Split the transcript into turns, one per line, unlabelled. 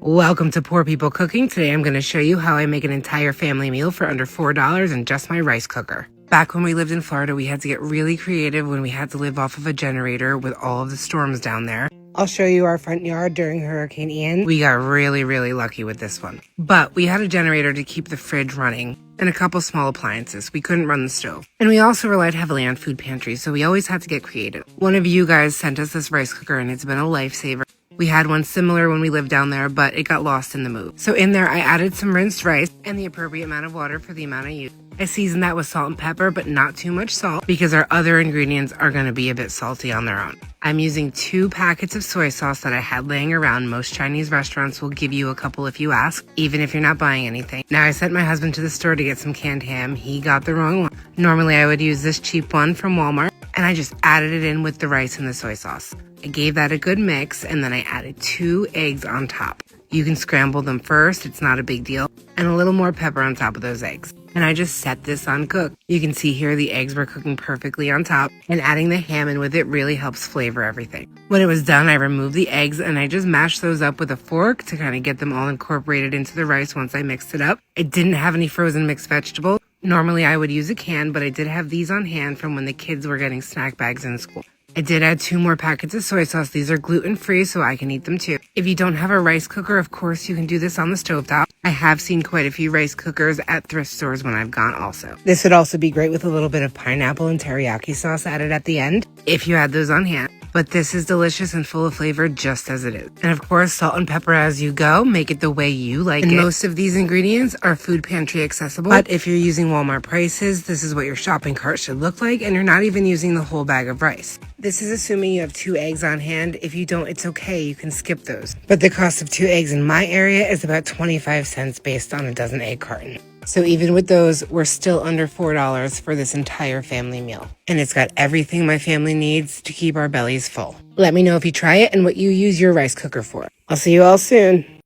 Welcome to Poor People Cooking. Today I'm going to show you how I make an entire family meal for under $4 in just my rice cooker. Back when we lived in Florida, we had to get really creative when we had to live off of a generator with all of the storms down there. I'll show you our front yard during Hurricane Ian. We got really lucky with this one. But we had a generator to keep the fridge running and a couple small appliances. We couldn't run the stove. And we also relied heavily on food pantries, so we always had to get creative. One of you guys sent us this rice cooker and it's been a lifesaver. We had one similar when we lived down there, but it got lost in the move. So in there, I added some rinsed rice and the appropriate amount of water for the amount I used. I seasoned that with salt and pepper, but not too much salt because our other ingredients are going to be a bit salty on their own. I'm using 2 packets of soy sauce that I had laying around. Most Chinese restaurants will give you a couple if you ask, even if you're not buying anything. Now, I sent my husband to the store to get some canned ham. He got the wrong one. Normally, I would use this cheap one from Walmart, and I just added it in with the rice and the soy sauce. I gave that a good mix, and then I added 2 eggs on top. You can scramble them first, it's not a big deal, and a little more pepper on top of those eggs. And I just set this on cook. You can see here the eggs were cooking perfectly on top, and adding the ham in with it really helps flavor everything. When it was done, I removed the eggs, and I just mashed those up with a fork to kind of get them all incorporated into the rice once I mixed it up. I didn't have any frozen mixed vegetables. Normally I would use a can, but I did have these on hand from when the kids were getting snack bags in school. I did add 2 more packets of soy sauce. These are gluten-free, so I can eat them too. If you don't have a rice cooker, of course, you can do this on the stovetop. I have seen quite a few rice cookers at thrift stores when I've gone also. This would also be great with a little bit of pineapple and teriyaki sauce added at the end, if you had those on hand. But this is delicious and full of flavor just as it is. And of course, salt and pepper as you go. Make it the way you like it. Most of these ingredients are food pantry accessible. But if you're using Walmart prices, this is what your shopping cart should look like. And you're not even using the whole bag of rice. This is assuming you have 2 eggs on hand. If you don't, it's okay. You can skip those. But the cost of 2 eggs in my area is about 25 cents based on a dozen egg carton. So even with those, we're still under $4 for this entire family meal. And it's got everything my family needs to keep our bellies full. Let me know if you try it and what you use your rice cooker for. I'll see you all soon.